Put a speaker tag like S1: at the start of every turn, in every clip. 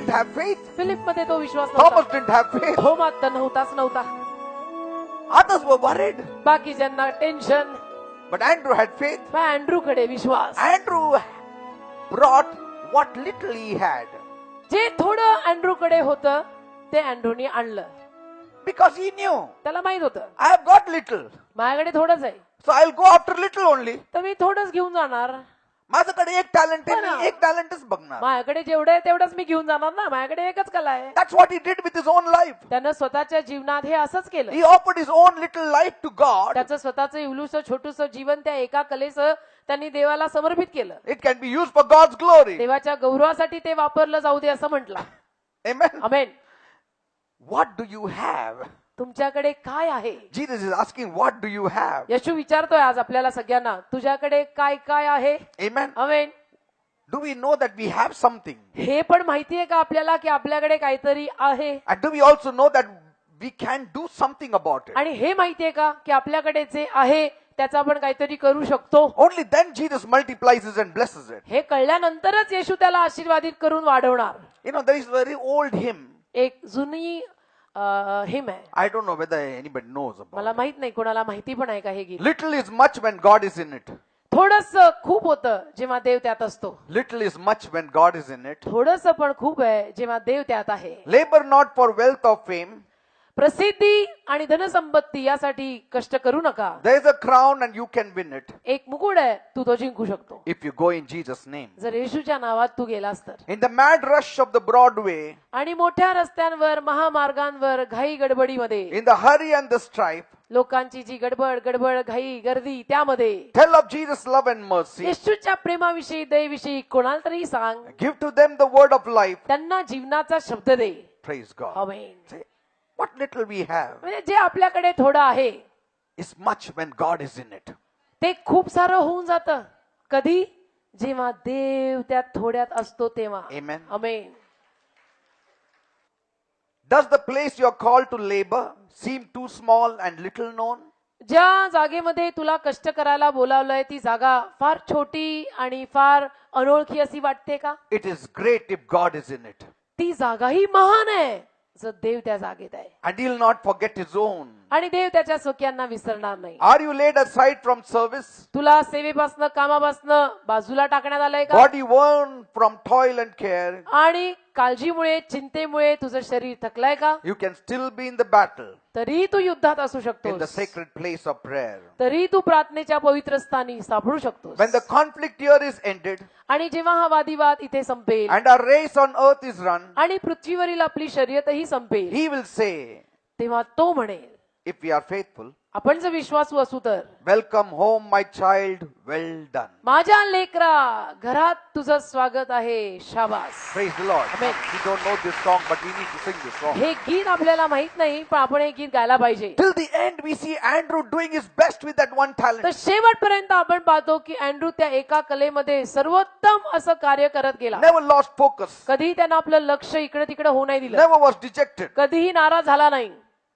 S1: didn't have faith.
S2: Philip मध्ये तो विश्वास
S1: Thomas
S2: नव्हता.
S1: didn't have faith.
S2: थोमात तर नव्हताच नव्हता.
S1: Others were worried.
S2: बाकीच्यांना tension,
S1: But Andrew had faith.
S2: पण अँड्रू कडे विश्वास.
S1: Andrew brought what little he had.
S2: जे थोडं अँड्रू कडे होतं ते अँड्रूनी आणलं.
S1: Because he knew,
S2: त्याला माहित होतं
S1: I have got little.
S2: माझ्याकडे थोडंच आहे,
S1: So I'll go after little only.
S2: तर मी थोडंच घेऊन जाणार.
S1: माझ्याकडे एक टॅलेंट आहे,
S2: बरं.
S1: मी एक टॅलेंटच बघणार.
S2: माझ्याकडे जेवढं आहे तेवढंच मी घेऊन जाणार ना. माझ्याकडे एकच कला आहे.
S1: That's what he did with his own life.
S2: त्यानं स्वतःच्या जीवनात हे असंच केलं.
S1: He offered his own little life to God.
S2: त्याचं स्वतःचं इवलूस छोटूस जीवन त्या एका कलेचं त्यांनी देवाला समर्पित केलं.
S1: It can be used for God's glory.
S2: देवाच्या गौरवासाठी ते वापरलं जाऊ दे असं म्हटलं.
S1: Amen.
S2: Amen.
S1: What do you have?
S2: तुमच्याकडे काय आहे?
S1: Jesus is asking, what do you have?
S2: येशू विचारतोय आज आपल्याला सगळ्यांना, तुझ्याकडे काय काय आहे?
S1: Amen.
S2: Amen.
S1: Do we know that we have something?
S2: हे पण माहितीये का आपल्याला की आपल्याकडे काहीतरी आहे?
S1: And do we also know that we can do something about it?
S2: आणि हे माहितीये का की आपल्याकडे जे आहे त्याचा आपण काहीतरी करू शकतो?
S1: Only then Jesus multiplies it and blesses it.
S2: हे कळल्यानंतरच येशू त्याला आशीर्वादित करून वाढवणार.
S1: You know, there is a very old hymn.
S2: एक जुनी हिम आहे.
S1: I don't know whether anybody knows about
S2: मला माहित नाही कोणाला माहिती पण आहे का हे गीत.
S1: it. Little is much when God is in it.
S2: थोडस खूप होतं जेव्हा देव त्यात असतो.
S1: Little is much when God is in it.
S2: थोडस पण खूप आहे जेव्हा देव त्यात आहे.
S1: Labor not for wealth or fame.
S2: प्रसिद्धी आणि धनसंपत्ती यासाठी कष्ट करू नका.
S1: There is a crown and you can win it
S2: एक मुकुट आहे, तू तो जिंकू शकतो
S1: if you go in Jesus' name.
S2: जर येशूच्या नावात तू गेलास तर.
S1: In the mad rush of the Broadway,
S2: आणि मोठ्या रस्त्यांवर, महामार्गांवर, घाई गडबडीमध्ये,
S1: in the hurry and the strife,
S2: लोकांची जी गडबड घाई गर्दी, त्यामध्ये
S1: tell of Jesus' love and mercy.
S2: येशूच्या प्रेमाविषयी, दयेविषयी कोणाला तरी सांग.
S1: Give to them the word of life.
S2: त्यांना जीवनाचा शब्द दे.
S1: Praise God.
S2: Amen.
S1: Say, what little we have
S2: म्हणजे जे आपल्याकडे थोडं आहे
S1: is much when God is in it.
S2: ते खूप सारं होऊन जातं. कधी? जेव्हा देव त्या थोड्यात असतो तेव्हा.
S1: Amen.
S2: Amen.
S1: Does the place you are called to labor seem too small and little known?
S2: ज्या जागेमध्ये तुला कष्ट करायला बोलावलंय ती जागा फार छोटी आणि फार अनोळखी अशी वाटते का?
S1: It is great if God is in it.
S2: ती जागाही महान आहे जर देव त्या जागेत आहे.
S1: And he'll not forget his own.
S2: आणि देव त्याच्या सख्यांना विसरणार नाही.
S1: Are you laid aside from service?
S2: तुला सेवेपासनं, कामापासनं बाजूला टाकण्यात आलंय का?
S1: Body worn from toil and care?
S2: आणि काळजीमुळे, चिंतेमुळे तुझं शरीर थकलंय का?
S1: You can still be in the battle,
S2: तरी तू युद्धात असू
S1: in the
S2: शकतोस.
S1: sacred place of prayer.
S2: तरी तू प्रार्थनेच्या पवित्र स्थानी सापडू शकतोस.
S1: When the conflict here is ended
S2: आणि जेव्हा हा वादिवाद इथे संपेल
S1: and our race on earth is run,
S2: आणि पृथ्वीवरील आपली शर्यतही संपेल,
S1: he will say,
S2: तेव्हा तो म्हणेल,
S1: if we are faithful,
S2: आपण जर विश्वासू असू तर,
S1: welcome home my child, well done.
S2: माझ्या लेकरा, घरात तुझं स्वागत आहे, शाबास.
S1: Praise the Lord.
S2: Amen.
S1: We don't know this song, but we need to sing this song.
S2: हे गीत आपल्याला माहित नाही पण आपण हे गीत गायला पाहिजे.
S1: Till the end, we see Andrew doing his best with that one
S2: तर
S1: talent.
S2: शेवटपर्यंत आपण पाहतो की अँड्रू त्या एका कलेमध्ये सर्वोत्तम असं कार्य करत गेला.
S1: Never lost focus.
S2: कधीही त्यानं आपलं लक्ष इकडे तिकडे होऊ नाही दिलं.
S1: Never was dejected.
S2: कधीही नाराज झाला नाही.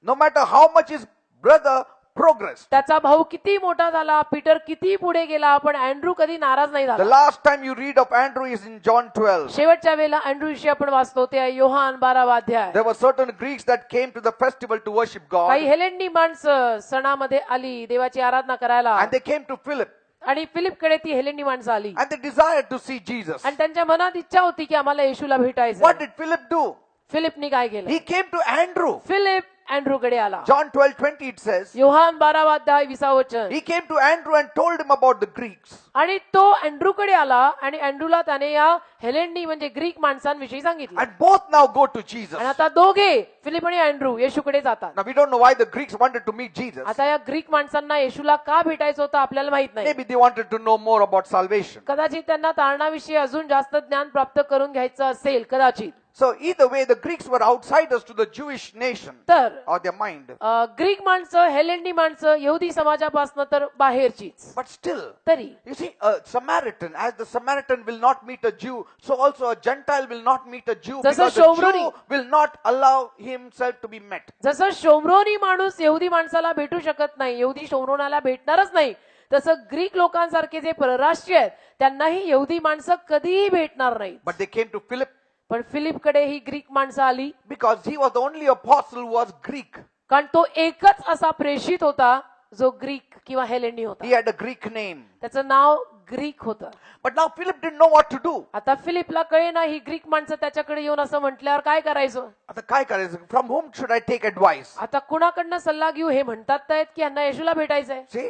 S1: No matter how much his brother progressed.
S2: त्याचा भाऊ किती मोठा झाला, पीटर किती पुढे गेला, पण अँड्रू कधी नाराज नाही
S1: The
S2: झाला.
S1: last time you read of Andrew is in John 12.
S2: शेवटच्या वेळेला अँड्रू विषयी आपण वाचतो ते आहे योहान 12वा अध्याय.
S1: There were certain Greeks that came to the festival to worship
S2: काही
S1: God,
S2: हेलेंडी माणसं सणामध्ये आली देवाची आराधना करायला,
S1: and they came to Philip
S2: आणि फिलिपकडे ती हेलेंडी माणसं आली
S1: and they desired to see Jesus.
S2: आणि त्यांच्या मनात इच्छा होती की आम्हाला येशूला
S1: What
S2: भेटायचं.
S1: did Philip do?
S2: फिलिपनी काय केलं?
S1: He came to Andrew.
S2: Philip अँड्रूकडे आला.
S1: John 12:20 it says,
S2: योहान 12वा अध्याय 20वा वचन.
S1: he came to Andrew and told him about the Greeks.
S2: आणि तो अँड्रूकडे आला आणि अँड्रूला त्याने या हेलेंडी म्हणजे ग्रीक माणसांविषयी सांगितलं.
S1: And both now go to Jesus.
S2: आणि आता दोघे फिलिप आणि अँड्रू येशूकडे जातात.
S1: Now we don't know why the Greeks wanted to meet Jesus.
S2: आता या ग्रीक माणसांना येशूला का भेटायचं होतं आपल्याला माहित नाही.
S1: Maybe they wanted to know more about salvation.
S2: कदाचित त्यांना तारणाविषयी अजून जास्त ज्ञान प्राप्त करून घ्यायचं असेल कदाचित.
S1: So either way, the Greeks were outsiders to the Jewish nation
S2: तर
S1: or their mind.
S2: ग्रीक माणसं, हेलेंडी माणसं यहुदी समाजापासून तर बाहेरचीच.
S1: But still,
S2: तरी
S1: you see, a Samaritan, as the Samaritan will not meet a Jew, so also a Gentile will not meet a Jew,
S2: जसं
S1: because the
S2: शोमरोनी-
S1: Jew will not allow himself to be met.
S2: जसं शोमरोनी माणूस यहुदी माणसाला भेटू शकत नाही, यहुदी शोमरोनाला भेटणारच नाही, तसं ग्रीक लोकांसारखे जे परराष्ट्रीय आहेत त्यांनाही यहुदी माणसं कधीही भेटणार नाहीत.
S1: But they came to Philip
S2: पण फिलिपकडे ही ग्रीक माणसं आली
S1: because he was the only apostle who was Greek.
S2: कारण तो एकच असा प्रेषित होता जो ग्रीक किंवा हेलेनी होता.
S1: He had a Greek name.
S2: त्याचं नाव ग्रीक होतं.
S1: But now Philip didn't know what to do.
S2: आता फिलिपला कळेना ही ग्रीक माणसं त्याच्याकडे येऊन असं म्हटल्यावर काय करायचं.
S1: आता काय करायचं? From whom should I take advice?
S2: आता कुणाकडनं सल्ला घेऊ हे म्हणतात आहेत की यांना येशूला भेटायचंय.
S1: See?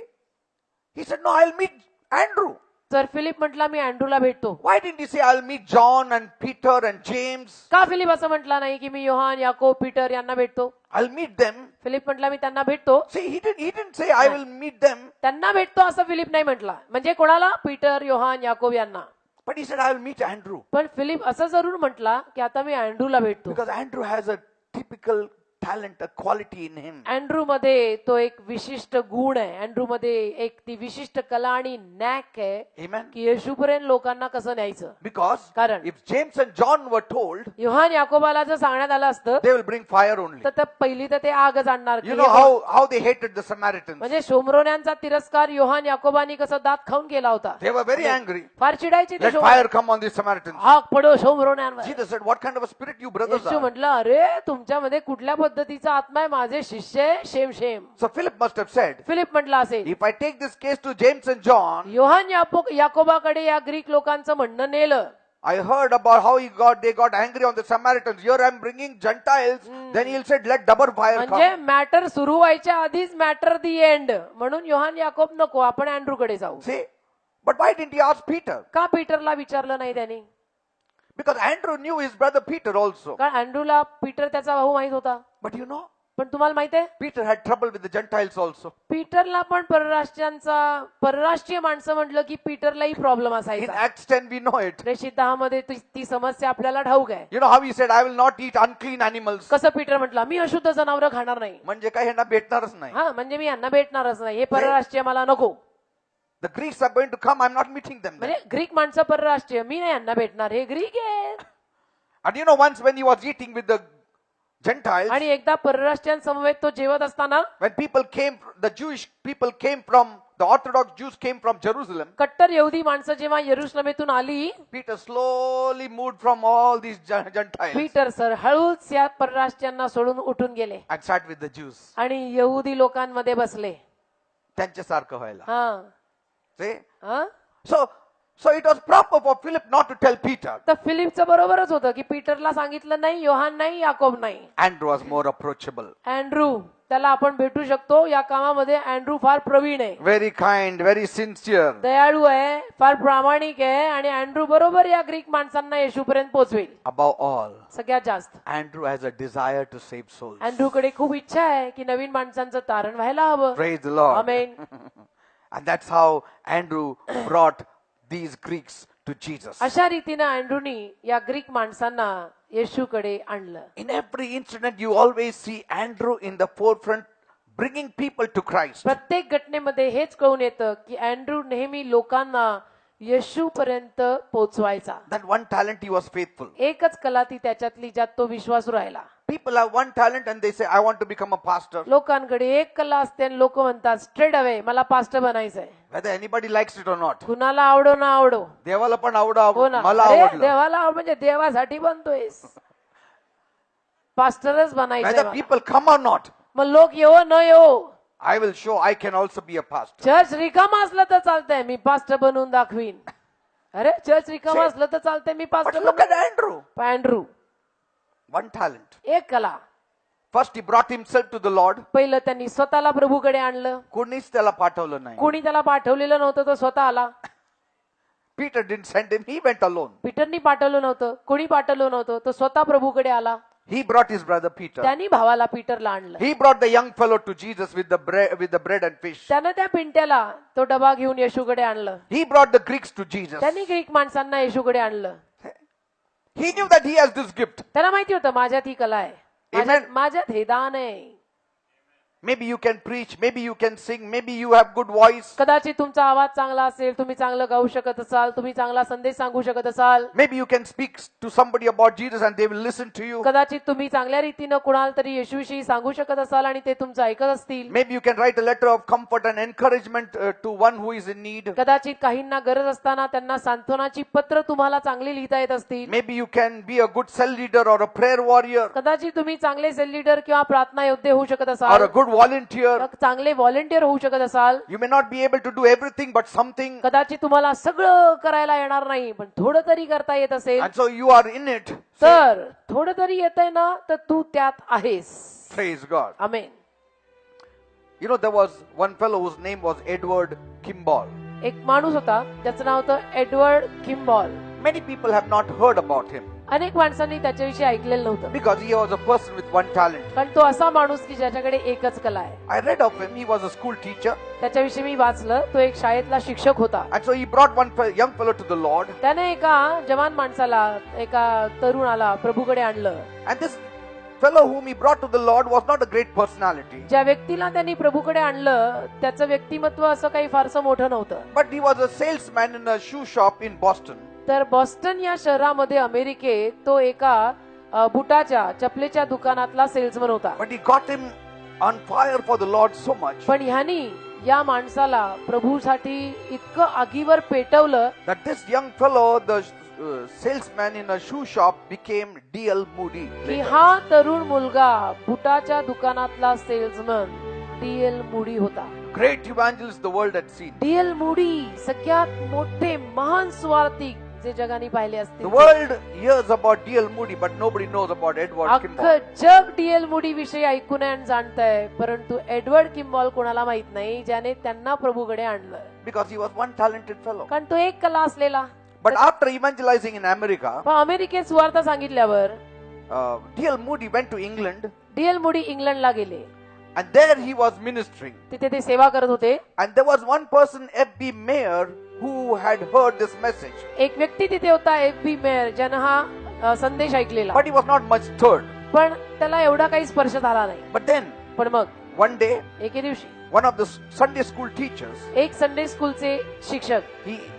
S1: He said, no, I'll meet Andrew.
S2: तर फिलिप म्हटला मी अँड्रूला भेटतो.
S1: Why didn't he say, I'll meet John and Peter and James?
S2: का फिलिप असं म्हटला नाही की मी योहान याकोब पीटर यांना भेटतो.
S1: I'll meet them.
S2: फिलिप म्हटला मी त्यांना भेटतो.
S1: See, he didn't say, I will meet them.
S2: त्यांना भेटतो असं फिलिप नाही म्हटला. म्हणजे कोणाला? पीटर योहान याकोब यांना.
S1: But he said, I will meet Andrew.
S2: पण फिलिप असं जरूर म्हटला की आता मी अँड्रूला भेटतो.
S1: Because Andrew has a typical talent, a quality in him.
S2: Andrew मध्ये तो एक विशिष्ट गुण आहे. अँड्रू मध्ये एक ती विशिष्ट कला आणि नॅक आहे
S1: Amen.
S2: की येशूपर्यंत लोकांना कसं न्यायचं.
S1: Because
S2: कारण
S1: if James and John were told,
S2: Yohan याकोबाला जर सांगण्यात आलं असतं
S1: they will bring fire only.
S2: तर पहिली तर ते आगच आणणार.
S1: You know how they hated the Samaritans.
S2: म्हणजे शोमरोन्यांचा तिरस्कार योहान याकोबानी कसं दात खाऊन केला होता.
S1: They were very angry.
S2: फार चिडायचे ते
S1: Let fire come on these Samaritans.
S2: आग पडो शोमरोन्यांवर.
S1: Jesus said, what kind of a spirit you brothers
S2: Yeshu
S1: are?
S2: म्हटलं अरे तुमच्यामध्ये कुठल्या पद्धतीचा आत्मा आहे. माझे शिष्य आहे. शेम शेम.
S1: So Philip must have said,
S2: Philip म्हटलं असेल
S1: if I take this case to James and John,
S2: Yohan याकोबाकडे या ग्रीक लोकांचं म्हणणं नेलं.
S1: I heard about how they got angry on the Samaritans. Here I'm bringing Gentiles. Then he'll say, let double fire
S2: म्हणजे
S1: come.
S2: Matter सुरू व्हायच्या आधीच matter दी end. म्हणून योहान याकोब नको आपण अँड्रूकडे जाऊ.
S1: See? But why didn't he ask Peter?
S2: का पीटरला विचारलं नाही त्यांनी.
S1: Because Andrew knew his brother Peter also.
S2: कारण अँड्रूला पीटर त्याचा भाऊ माहित होता.
S1: But you know,
S2: पण तुम्हाला माहित आहे
S1: Peter had trouble with the Gentiles also.
S2: पीटरला पण परराष्ट्रीय माणसं म्हटलं की पीटरलाही प्रॉब्लेम
S1: In
S2: असायचा.
S1: Acts 10 we know it.
S2: प्रेषित 10 मध्ये ती समस्या आपल्याला ठाऊक आहे.
S1: You know how he said, I will not eat unclean animals.
S2: कसं पीटर म्हटला मी अशुद्ध जनावरं खाणार नाही.
S1: म्हणजे काय ह्यांना भेटणारच नाही.
S2: हा म्हणजे मी यांना भेटणारच नाही. हे परराष्ट्रीय मला नको.
S1: The Greeks are going to come, I'm not meeting them.
S2: म्हणजे ग्रीक माणसं परराष्ट्रीय मी नाही यांना भेटणार. हे ग्रीक आहेत.
S1: And you know, once when he was eating with the Gentiles,
S2: आणि एकदा परराष्ट्रीयांसमवेत तो जेवत असताना
S1: when the Jewish people came from, the Orthodox Jews came from Jerusalem,
S2: कट्टर यहुदी माणसं जेव्हा यरुशलेमेतून आली
S1: Peter slowly moved from all these Gentiles
S2: Peter sir हळूच या परराष्ट्रीयांना सोडून उठून गेले
S1: and sat with the Jews.
S2: आणि यहुदी लोकांमध्ये बसले.
S1: त्यांच्यासारखं व्हायला.
S2: हा
S1: See?
S2: हा
S1: So it was proper for Philip not to tell Peter.
S2: तर फिलिपचं बरोबरच होतं की पीटरला सांगितलं नाही योहान नाही याकोब नाही.
S1: Andrew was more approachable.
S2: Andrew त्याला आपण भेटू शकतो. या कामामध्ये अँड्रू फार प्रवीण आहे.
S1: Very kind, very sincere.
S2: दयाळू आहे फार प्रामाणिक आहे आणि अँड्रू बरोबर या ग्रीक माणसांना येशूपर्यंत पोहोचवेल.
S1: Above all,
S2: सगळ्यात जास्त
S1: Andrew has a desire to save souls.
S2: अँड्रूकडे खूप इच्छा आहे की नवीन माणसांचं तारण व्हायला हवं.
S1: Praise the Lord.
S2: Amen.
S1: And that's how Andrew brought these Greeks to Jesus.
S2: अशा रीतीनं अँड्रूनी या ग्रीक माणसांना येशूकडे आणलं.
S1: In every incident, you always see Andrew in the forefront, bringing people to Christ.
S2: प्रत्येक घटनेमध्ये हेच कळून येतं की अँड्रू नेहमी लोकांना येशूपर्यंत पोहोचवायचा.
S1: That one talent he was faithful.
S2: एकच कला ती त्याच्यातली ज्यात तो विश्वासू राहिला.
S1: People have one talent and they say, I want to become a pastor.
S2: लोकांकडे एक कला असते आणि लोक म्हणतात स्ट्रेट अवे मला पास्टर बनायचंय.
S1: Whether anybody likes it or not.
S2: कुणाला आवडो ना आवडो.
S1: देवाला पण
S2: हो ना.
S1: मला
S2: अरे,
S1: आवडलं.
S2: देवाला म्हणजे देवासाठी बनतोयस. पास्टरच
S1: Whether
S2: बनायचं.
S1: people come or not,
S2: मग लोक येवो न येवो
S1: I will show I can also be a pastor.
S2: Church रिकामा असलं तर चालतंय मी पास्टर बनवून दाखवीन. अरे चर्च रिकामा असलं तर चालतंय मी
S1: But
S2: pastor
S1: look at Andrew.
S2: Andrew
S1: One talent.
S2: एक कला.
S1: First he brought himself to the Lord.
S2: पहिलं त्यांनी स्वतःला प्रभूकडे आणलं.
S1: कोणीच त्याला पाठवलं नाही.
S2: कोणी त्याला पाठवलेलं नव्हतं तो स्वतः आला.
S1: Peter didn't send him, he went alone.
S2: पीटरनी पाठवलं नव्हतं. कोणी पाठवलं नव्हतं तो स्वतः प्रभूकडे आला.
S1: He brought his brother Peter.
S2: त्यांनी भावाला पीटरला आणलं.
S1: He brought the young fellow to Jesus with the bread and fish.
S2: त्यानं त्या पिंट्याला तो डबा घेऊन येशूकडे आणलं.
S1: He brought the Greeks to Jesus.
S2: त्यांनी ग्रीक माणसांना येशूकडे आणलं.
S1: He knew that he has this gift.
S2: त्याला माहिती होतं माझ्यात ही कला आहे.
S1: Amen.
S2: माझ्यात हे दान आहे.
S1: Maybe you can preach, maybe you can sing, maybe you have good voice,
S2: कदाचित तुमचा आवाज चांगला असेल, तुम्ही चांगलं गाऊ शकत असाल, तुम्ही चांगला संदेश सांगू शकत असाल,
S1: maybe you can speak to somebody about Jesus and they will listen to you.
S2: कदाचित तुम्ही चांगल्या रीतीनं कुणाला तरी येशूविषयी सांगू शकत असाल आणि ते तुमचं ऐकत असतील.
S1: Maybe you can write a letter of comfort and encouragement to one who is in need.
S2: कदाचित काहींना गरज असताना त्यांना सांत्वनाची पत्र तुम्हाला चांगली लिहिता येत असतील.
S1: Maybe you can be a good cell leader or a prayer warrior
S2: कदाचित तुम्ही चांगले सेल लीडर किंवा प्रार्थना योद्धे होऊ शकत
S1: or
S2: असाल,
S1: a good volunteer.
S2: चांगले व्हॉलेंटियर होऊ शकत असाल.
S1: You may not be able to do everything but something,
S2: कदाचित तुम्हाला सगळं करायला येणार नाही, पण थोडं तरी करता येत असेल.
S1: and so you are in it.
S2: तर थोडं तरी येतंय ना, तर तू त्यात आहेस.
S1: Praise God.
S2: Amen.
S1: You know, there was one fellow whose name was Edward Kimball.
S2: एक माणूस होता, त्याचं नाव होतं Edward Kimball.
S1: Many people have not heard about him
S2: अनेक माणसांनी त्याच्याविषयी ऐकलेलं नव्हतं,
S1: because he was a person with one talent.
S2: कारण तो असा माणूस की ज्याच्याकडे एकच कला आहे.
S1: I read of him. He was a school teacher,
S2: त्याच्याविषयी मी वाचलं, तो एक शाळेतला शिक्षक होता.
S1: and so he brought one young fellow to the Lord.
S2: त्याने एका जवान माणसाला, एका तरुणाला प्रभूकडे आणलं.
S1: And this fellow whom he brought to the Lord was not a great personality,
S2: ज्या व्यक्तीला त्यांनी प्रभूकडे आणलं, त्याचं व्यक्तिमत्व असं काही फारसं मोठं नव्हतं.
S1: but he was a salesman in a shoe shop in Boston.
S2: तर बॉस्टन या शहरामध्ये अमेरिकेत तो एका बुटाच्या चपलेच्या दुकानातला सेल्समन होता.
S1: But he got him on fire for the Lord so much
S2: पण ह्यानी या माणसाला प्रभूसाठी इतकं आगीवर पेटवलं
S1: that this young fellow, the salesman in a shoe shop, became D.L. Moody.
S2: की हा तरुण मुलगा बुटाच्या दुकानातला सेल्समन डीएल मूडी होता.
S1: Great evangelist the world had seen.
S2: Diehl Moody सगळ्यात मोठे महान सुवार्तिक जे जगाने पाहिले
S1: The
S2: असतील.
S1: world hears about D.L. Moody, but nobody knows about Edward Kimball.
S2: अख्खं जग डीएल मूडी विषयी ऐकून आणि जाणतंय, परंतु एडवर्ड किम्बॉल कोणाला माहित नाही, ज्याने त्यांना प्रभूकडे आणलं.
S1: Because he was one talented fellow.
S2: कारण तो एक कला असलेला.
S1: But after evangelizing in America,
S2: पण अमेरिकेत सुवार्ता सांगितल्यावर
S1: D.L. Moody went to England,
S2: Diehl Moody इंग्लंडला गेले.
S1: and there he was ministering.
S2: तिथे ते सेवा करत होते.
S1: And there was one person, F.B. Mayer, who had heard this message,
S2: एक व्यक्ती तिथे होता, एफ.बी. मेयर, ज्यानं हा संदेश ऐकलेला,
S1: but he was not much stirred.
S2: पण त्याला एवढा काही स्पर्श झाला नाही.
S1: But then,
S2: पण मग
S1: one day,
S2: एके दिवशी
S1: one of the Sunday school teachers,
S2: एक संडे स्कूलचे शिक्षक,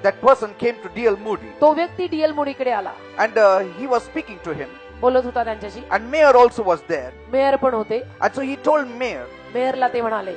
S1: that person came to D.L. Moody,
S2: तो व्यक्ती डीएल मूडीकडे आला,
S1: and he was speaking to him,
S2: बोलत होता त्यांच्याशी.
S1: and Mayer also was there.
S2: Mayor पण होते.
S1: And so he told Mayer
S2: मेयरला ते म्हणाले,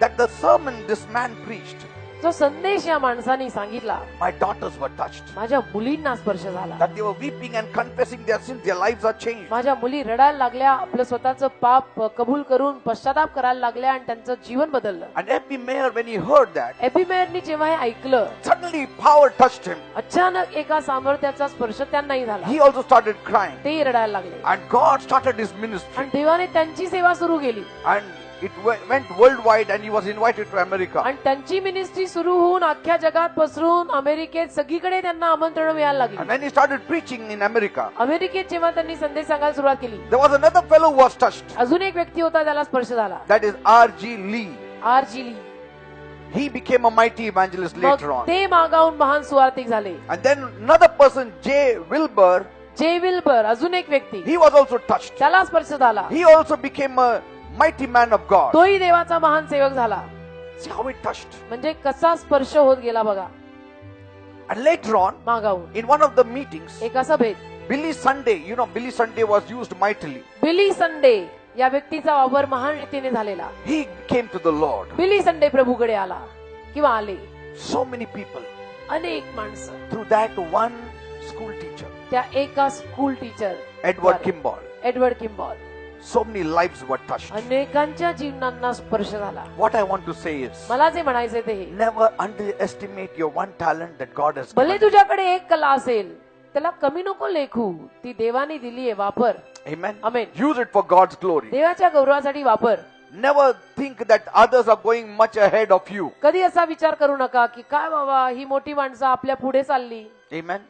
S1: that the sermon this man preached,
S2: जो संदेश या माणसाने सांगितला,
S1: my daughters were touched.
S2: माझ्या मुलींना स्पर्श झाला.
S1: That they were weeping and confessing their sins, their lives are changed.
S2: माझ्या मुली रडायला लागल्या, आपलं स्वतःचं पाप कबूल करून पश्चाताप करायला लागल्या आणि त्यांचं जीवन बदललं.
S1: And F.B. Mayer, when he heard that,
S2: एफबी मेयरनी जेव्हा हे ऐकलं,
S1: suddenly power touched him.
S2: अचानक एका सामर्थ्याचा स्पर्श त्यांनाही झाला.
S1: He also started crying.
S2: तेही रडायला लागले
S1: And God started his ministry.
S2: आणि देवाने त्यांची सेवा सुरू केली
S1: And it went worldwide, and he was invited to America.
S2: आणि त्यांची मिनिस्ट्री सुरू होऊन अख्ख्या जगात पसरून अमेरिकेत सगळीकडे त्यांना आमंत्रण मिळायला लागली.
S1: And when he started preaching in America,
S2: अमेरिकेत जेव्हा त्यांनी संदेश सांगायला सुरुवात केली,
S1: there was another fellow who was touched.
S2: अजून एक व्यक्ती होता, त्याला स्पर्श झाला.
S1: That is R.G. Lee.
S2: R G. Lee.
S1: He became a mighty evangelist later
S2: मग
S1: on.
S2: ते मागाहून महान सुवार्तिक झाले.
S1: And then another person, J. Wilbur,
S2: जे विल्बर, अजून एक व्यक्ती,
S1: he was also touched.
S2: त्याला स्पर्श झाला.
S1: He also became a mighty man of God.
S2: तोही देवाचा महान सेवक झाला.
S1: See how it touched.
S2: म्हणजे कसा स्पर्श होत गेला बघा.
S1: And later on,
S2: मागाहून
S1: in one of the meetings,
S2: एका सभेत
S1: Billy Sunday, you know, Billy Sunday was used mightily.
S2: Billy Sunday या व्यक्तीचा वापर महान रीतीने झालेला.
S1: He came to the Lord.
S2: Billy Sunday प्रभूकडे आला किंवा आले.
S1: So many people
S2: अनेक माणसं
S1: through that one school teacher,
S2: त्या एका school teacher
S1: Edward Kimball.
S2: Edward Kimball,
S1: So many lives were touched.
S2: अनेकांच्या जीवनांना स्पर्श झाला.
S1: What I want to say is,
S2: मला जे म्हणायचे ते हे,
S1: never underestimate your one talent that God has
S2: भले
S1: given you.
S2: तुझ्याकडे एक कला असेल, त्याला कमी नको लेखू, ती देवाने दिली आहे, वापर.
S1: Amen.
S2: Amen.
S1: Use it for God's glory.
S2: देवाच्या गौरवासाठी वापर.
S1: Never think that others are going much ahead of you.
S2: कधी असा विचार करू नका की काय बाबा ही मोठी माणसं आपल्या पुढे चालली.
S1: Amen.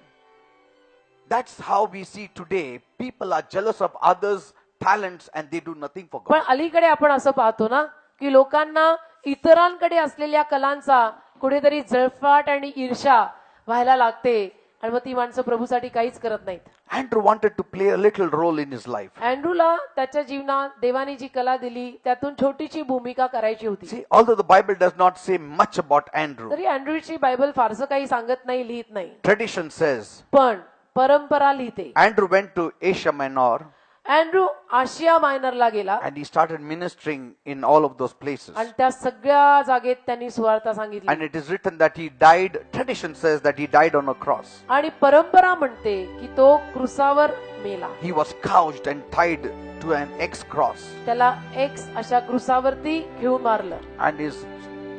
S1: That's how we see today. People are jealous of others' talents and they do nothing for
S2: पण
S1: God.
S2: अलीकडे आपण असं पाहतो ना की लोकांना इतरांकडे असलेल्या कलांचा कुठेतरी जळफाट आणि ईर्ष्या व्हायला लागते आणि मग ती माणसं प्रभूसाठी काहीच करत नाहीत.
S1: Andrew wanted to play a little role in his life.
S2: अँड्रूला त्याच्या जीवनात देवाने जी कला दिली त्यातून छोटीशी भूमिका करायची होती.
S1: See, although the Bible does not say much about Andrew,
S2: तरी अँड्रूची बायबल फारसं काही सांगत नाही, लिहित नाही,
S1: tradition says
S2: पण परंपरा लिहिते.
S1: Andrew went to Asia Minor
S2: Andrew आशिया मायनरला गेला
S1: and he started ministering in all of those places.
S2: आणि त्या सगळ्या जागेत त्यांनी सुवार्ता सांगितली.
S1: And it is written that he died, tradition says that he died on a cross.
S2: आणि परंपरा म्हणते की तो क्रुसावर मेला.
S1: He was couched and tied to an X cross.
S2: त्याला एक्स अशा क्रुसावरती घेऊन मारलं
S1: And his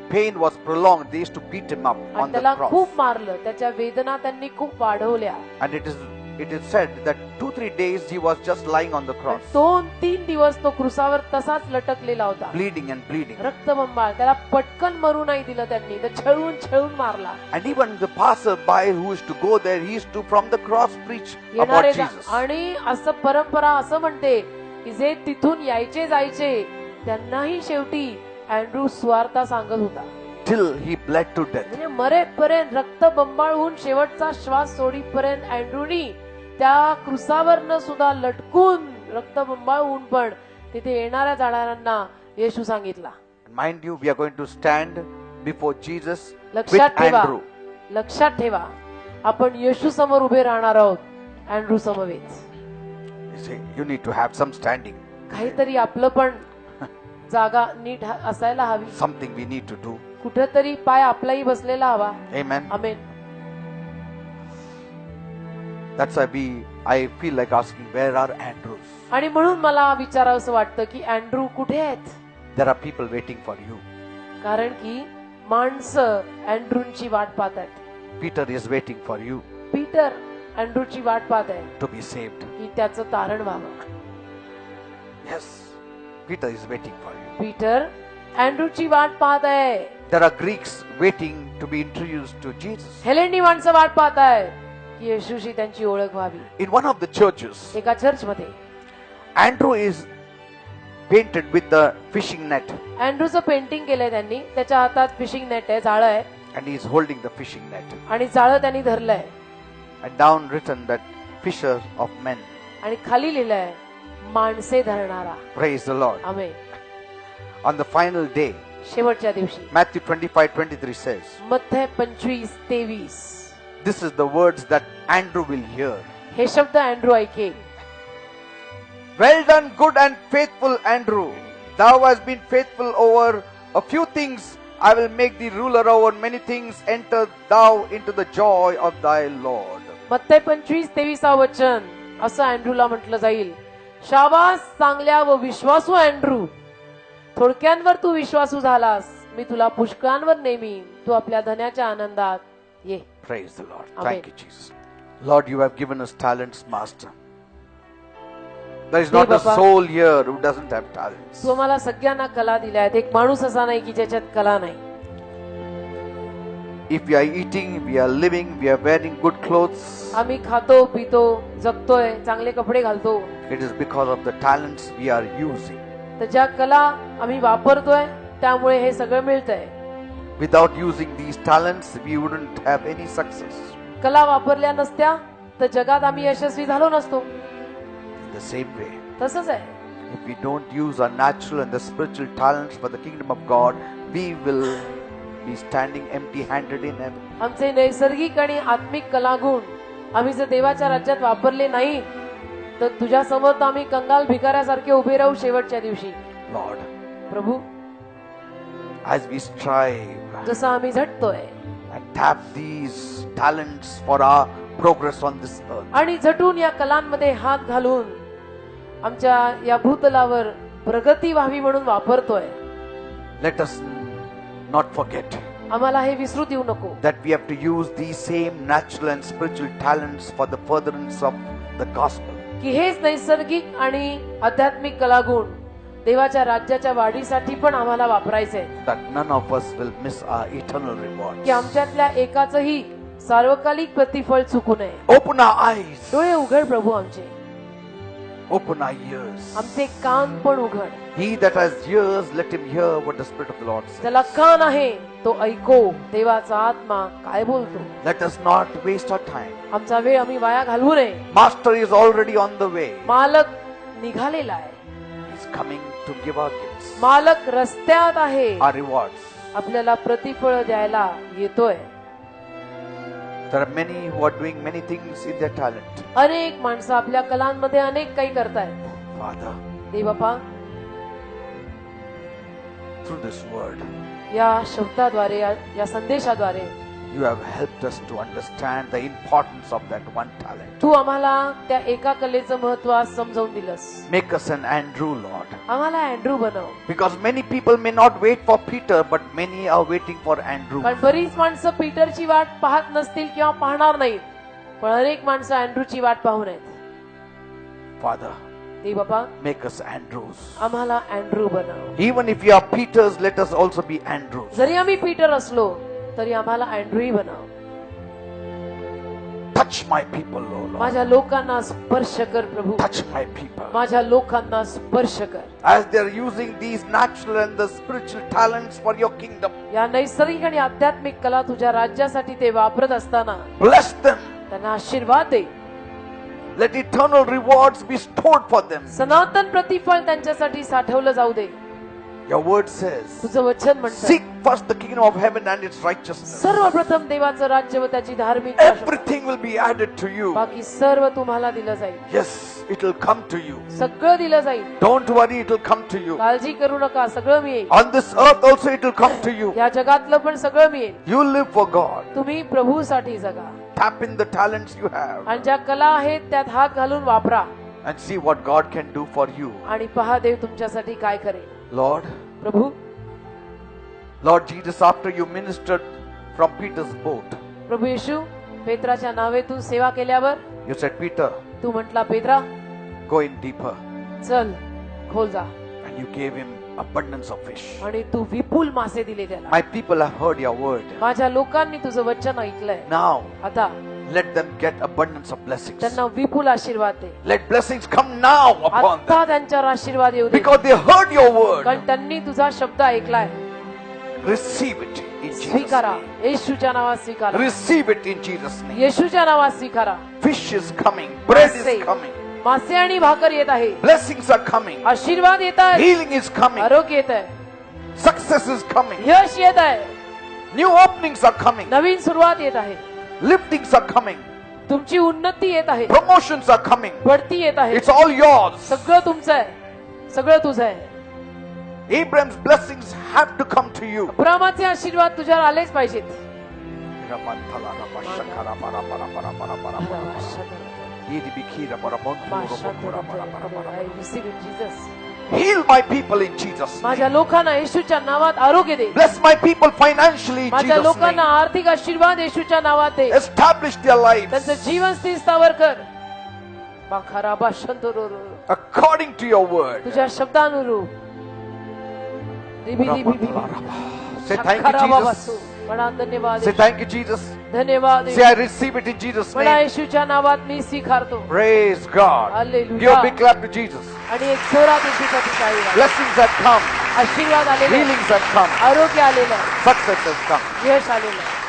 S1: pain was prolonged. They used to beat him up
S2: आणि
S1: on the
S2: त्याला
S1: cross.
S2: खूप मारलं. त्याच्या वेदना त्यांनी खूप वाढवल्या.
S1: And it is said that 2-3 days he was just lying on the cross,
S2: 2-3 दिवस तो क्रुसावर तसाच लटकलेला होता,
S1: bleeding and bleeding.
S2: रक्तबंबाळ. त्याला पटकन मरू नाही दिलं त्यांनी, तर छळून छळून मारला.
S1: And even the passerby who used to go there, he used to from the cross preach about
S2: येणारे
S1: Jesus.
S2: आणि असं परंपरा असं म्हणते की जे तिथून यायचे जायचे त्यांनाही शेवटी अँड्रू स्वार्था सांगत होता.
S1: Till he bled to death.
S2: म्हणजे मरेपर्यंत, रक्तबंबाळ होऊन शेवटचा श्वास सोडीपर्यंत अँड्रूनी त्या क्रुसावरनं सुद्धा लटकून रक्तबंबाळ होऊन पण तिथे येणाऱ्या जाणाऱ्यांना येशू सांगितला.
S1: Mind you, we are going to stand before Jesus with
S2: लक्षात ठेवा,
S1: Andrew.
S2: लक्षात ठेवा, आपण येशू समोर उभे राहणार आहोत, अँड्रू समवेत.
S1: You see, you need to have some standing.
S2: काहीतरी आपलं पण जागा नीट असायला हवी.
S1: Something we need to do.
S2: कुठेतरी पाय आपलाही बसलेला हवा.
S1: Amen.
S2: Amen.
S1: That's why I feel like asking, where are Andrews?
S2: आणि म्हणून मला विचारावंसं वाटतं की अँड्रू कुठे आहेत.
S1: There are people waiting for you.
S2: कारण की माणसं अँड्रूची वाट पाहत आहेत.
S1: Peter is waiting for you
S2: Peter अँड्रूची वाट पाहत आहे
S1: to be saved.
S2: की त्याचं तारण व्हावं.
S1: Yes, Peter is waiting for you.
S2: Peter अँड्रूची वाट पाहत आहे.
S1: There are Greeks waiting to be introduced to Jesus.
S2: हेलेनी माणसं वाट पाहत आहे की येशूशी त्यांची ओळख व्हावी.
S1: In one of the churches,
S2: एका चर्च मध्ये
S1: Andrew is painted with the fishing net
S2: अँड्रूचं पेंटिंग केलंय त्यांनी. त्याच्या हातात फिशिंग नेट आहे, जाळं आहे,
S1: and he is holding the fishing net.
S2: आणि जाळं त्यांनी धरलंय
S1: And down written that fisher of men.
S2: आणि खाली लिहिलंय माणसे धरणारा.
S1: Praise the Lord.
S2: Amen.
S1: On the final day,
S2: शेवटच्या दिवशी
S1: Matthew 25:23 says,
S2: मत्थय 25:23
S1: this is the words that Andrew will hear.
S2: हे शब्द अँड्रू ऐकेल.
S1: Well done, good and faithful Andrew. Thou hast been faithful over a few things. I will make thee ruler over many things. Enter thou into the joy of thy Lord.
S2: मत्थय 25:23 वचन असं अँड्रूला म्हटलं जाईल, शाबास चांगल्या व विश्वासू Andrew, थोडक्यांवर तू विश्वासू झालास, मी तुला पुष्कळांवर नेमीन, तू आपल्या धन्याच्या आनंदात ये.
S1: Praise the Lord.
S2: Amen.
S1: Thank you, Jesus. Lord, you have given us talents, Master. There is not a
S2: Baba.
S1: soul here who doesn't have talents.
S2: तू आम्हाला सगळ्यांना कला दिल्या आहेत. एक माणूस असा नाही की ज्याच्यात कला नाही.
S1: If we are eating, we are living, we are wearing good clothes,
S2: आम्ही खातो पितो जगतोय, चांगले कपडे घालतो,
S1: it is because of the talents we are using.
S2: तर ज्या कला आम्ही वापरतोय त्यामुळे हे सगळं मिळतंय.
S1: Without using these talents, we wouldn't have any success.
S2: कला वापरल्या नसत्या तर जगात आम्ही यशस्वी झालो नसतो.
S1: In the same way,
S2: तसंच आहे,
S1: if we don't use our natural and the spiritual talents for the kingdom of God, we will be standing empty-handed in heaven.
S2: आमचे नैसर्गिक आणि आत्मिक कलागुण आम्ही जर देवाच्या राज्यात वापरले नाही तर तुझ्या समोर आम्ही कंगाल भिकाऱ्यासारखे उभे राहू शेवटच्या दिवशी.
S1: Lord,
S2: Prabhu,
S1: as we strive
S2: जसं आम्ही झटतोय
S1: and tap these talents for our progress on this earth,
S2: आणि झटून या कलांमध्ये हात घालून आमच्या या भूतलावर प्रगती व्हावी म्हणून वापरतोय,
S1: let us not forget
S2: आम्हाला हे विसरू देऊ नको
S1: that we have to use these same natural and spiritual talents for the furtherance of the gospel.
S2: की हेच नैसर्गिक आणि आध्यात्मिक कलागुण देवाच्या राज्याच्या वाढीसाठी पण आम्हाला वापरायचे,
S1: That none of us will miss our eternal rewards.
S2: की आमच्यातल्या एकाचही सार्वकालिक प्रतिफळ चुकू नये.
S1: Open our eyes.
S2: डोळे उघड प्रभू आमचे.
S1: Open our ears.
S2: आमचे कान पण उघड.
S1: He that has ears, let him hear what the Spirit of the Lord says.
S2: ज्याला कान आहे तो ऐको देवाचा आत्मा काय बोलतो.
S1: Let us not waste our time.
S2: आमचा वेळ आम्ही वाया घालवू नये.
S1: Master is already on the way.
S2: मालक निघालेला आहे.
S1: He's coming to give our gifts,
S2: मालक रस्त्यात आहे.
S1: our rewards.
S2: आपल्याला प्रतिफळ द्यायला येतोय.
S1: There are many who are doing many things in their talent.
S2: अनेक माणसं आपल्या कलांमध्ये अनेक काही करतायत.
S1: Father,
S2: देवबापा,
S1: through this word,
S2: या शब्दाद्वारे या संदेशाद्वारे
S1: you have helped us to understand the importance of that one talent.
S2: तू आम्हाला त्या एका कलेचं महत्व आज समजावून दिलंस.
S1: Make us an Andrew, Lord.
S2: आम्हाला अँड्रू बनव.
S1: Because many people may not wait for Peter, but many are waiting for Andrew.
S2: कारण बरीच माणसं पीटरची वाट पाहत नसतील किंवा पाहणार नाहीत, पण अनेक माणसं अँड्रूची वाट पाहून आहेत.
S1: Father,
S2: देवबापा,
S1: make us Andrews.
S2: आम्हाला अँड्रू बनव.
S1: Even if you are Peters, let us also be Andrews.
S2: जरी आम्ही पीटर असलो तरी आम्हाला अँड्रूही बनव.
S1: Touch my people, O Lord.
S2: माझ्या लोकांना स्पर्श कर प्रभू.
S1: Touch my people.
S2: माझ्या लोकांना स्पर्श कर.
S1: As they are using these natural and the spiritual talents for your kingdom,
S2: या नैसर्गिक आणि आध्यात्मिक कला तुझ्या राज्यासाठी ते वापरत असताना
S1: bless them.
S2: त्यांना आशीर्वाद दे.
S1: Let eternal rewards be stored for them.
S2: सनातन प्रतिफळ त्यांच्यासाठी साठवलं जाऊ दे.
S1: Your word says,
S2: तुझं वचन म्हणतं,
S1: seek first the kingdom of heaven and its righteousness.
S2: सर्वप्रथम देवाचं राज्य व त्याची धार्मिकता,
S1: Everything will be added to you.
S2: बाकी सर्व तुम्हाला दिलं जाईल.
S1: Yes, it will come to you.
S2: सगळं दिलं जाईल.
S1: Don't worry, it will come to you.
S2: काळजी करू नका, सगळं मिळेल.
S1: On this earth also it will come to you.
S2: या जगातलं पण सगळं मिळेल.
S1: You live for God.
S2: तुम्ही प्रभूसाठी जगा
S1: Tap in the talents you have
S2: आणि ज्या कला आहेत त्यात हात घालून वापरा
S1: and see what God can do for you.
S2: आणि पहा देव तुमच्यासाठी काय करेल.
S1: Lord,
S2: Prabhu,
S1: Lord Jesus, after you ministered from Peter's boat,
S2: प्रभू येशू, पेत्राच्या नावेतून सेवा केल्यावर
S1: you said, Peter,
S2: तू म्हटला, पेत्रा
S1: go in deeper.
S2: चल खोल जा,
S1: And you gave him abundance of fish.
S2: आणि तू विपुल मासे दिले त्याला.
S1: My people have heard your word.
S2: माझ्या लोकांनी तुझं वचन ऐकलंय.
S1: Now,
S2: आता
S1: let them get abundance of blessings.
S2: त्यांना विपुल आशीर्वाद दे.
S1: Let blessings come now upon them.
S2: आता त्यांच्यावर आशीर्वाद येऊ दे,
S1: Because they heard your word.
S2: कारण त्यांनी तुझा शब्द ऐकलाय.
S1: Receive it in Jesus'
S2: स्वीकारा,
S1: name.
S2: येशूच्या नावात स्वीकारा.
S1: Receive it in Jesus' name.
S2: येशूच्या नावात स्वीकारा.
S1: Fish is coming. Bread
S2: मासे,
S1: is coming.
S2: मासे आणि भाकर येत आहे.
S1: Blessings are coming.
S2: आशीर्वाद येत आहे.
S1: Healing is coming.
S2: आरोग्य येत आहे.
S1: Success is coming.
S2: यश येत आहे.
S1: New openings are coming.
S2: नवीन सुरुवात येत आहे.
S1: Liftings are coming.
S2: तुमची उन्नती येत आहे.
S1: Promotions are coming.
S2: बढती येत आहे.
S1: It's all yours.
S2: सगळं तुमचं आहे. सगळं तुझं आहे.
S1: Abraham's blessings have to come to you.
S2: अब्रामाचे आशीर्वाद तुझ्यावर आलेच पाहिजेत. I receive in Jesus.
S1: Heal my people in Jesus'
S2: माझ्या
S1: name.
S2: लोकांना येशूच्या नावात आरोग्य दे.
S1: Bless my people financially in
S2: माझ्या
S1: Jesus'
S2: लोकांना
S1: name.
S2: आर्थिक आशीर्वाद येशूच्या नावात दे.
S1: Establish their lives
S2: त्यांचं जीवन स्थिर स्थावर कर. बाखाराबा शंतोरोरो.
S1: according to your word.
S2: तुझ्या शब्दानुरूप. रिबी रिबी रिबी.
S1: Say thank you,
S2: शंकराबा
S1: Jesus.
S2: वासू. म्हणा धन्यवाद.
S1: Say thank you, Jesus.
S2: धन्यवाद.
S1: Say I receive it in Jesus'
S2: म्हणा
S1: name.
S2: येशूच्या नावात मी स्वीकारतो.
S1: Praise God.
S2: Hallelujah.
S1: Give a big clap to Jesus.
S2: आणि एक जोरात येशूसाठी टाळी वाजवा.
S1: Blessings have come.
S2: आशीर्वाद आलेला आहे.
S1: Healings have come.
S2: आरोग्य आलेलं आहे.
S1: Success has come.
S2: यश आलेलं आहे.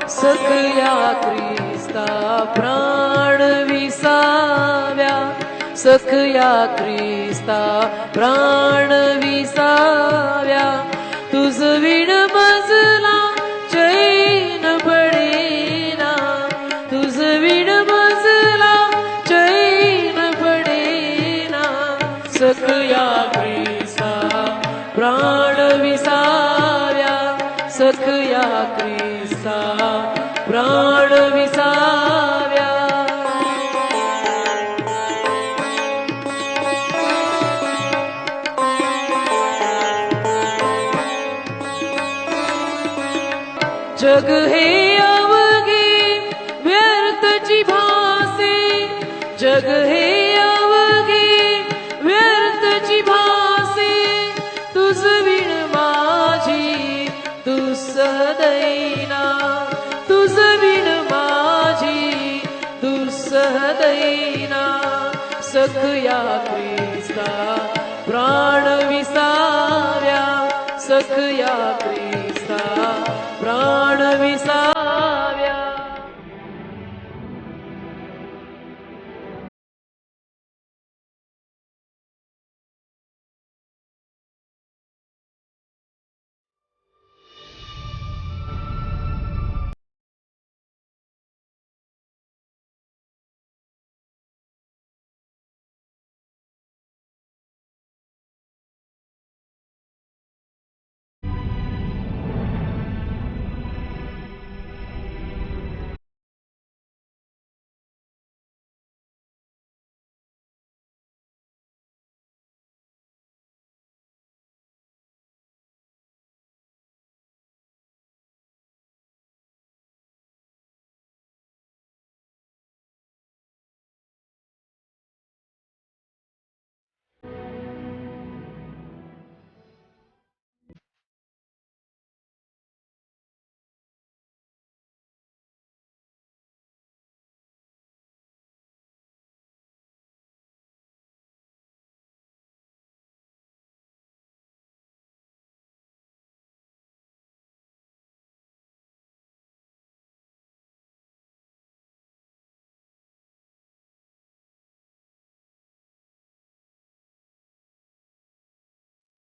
S2: सकल्या ख्रिस्ता प्राण विसाव्या, सकल्या ख्रिस्ता प्राण विसाव्या, तुझ विण मजला चैन पडेना, तुझ विण मजला चैन पडेना, सकल्या ख्रिस्ता प्राण विसाव्या, सकल्या ख्रिस्ता प्राण विसाव्या. जग हे अवघे व्यर्थची भासे, जग हे अवघे व्यर्थची भासे. दैना तुझ विण माझी दुस्सह दैना सखया ख्रिस्ता प्राण विसाव्या सखया ख्रिस्ता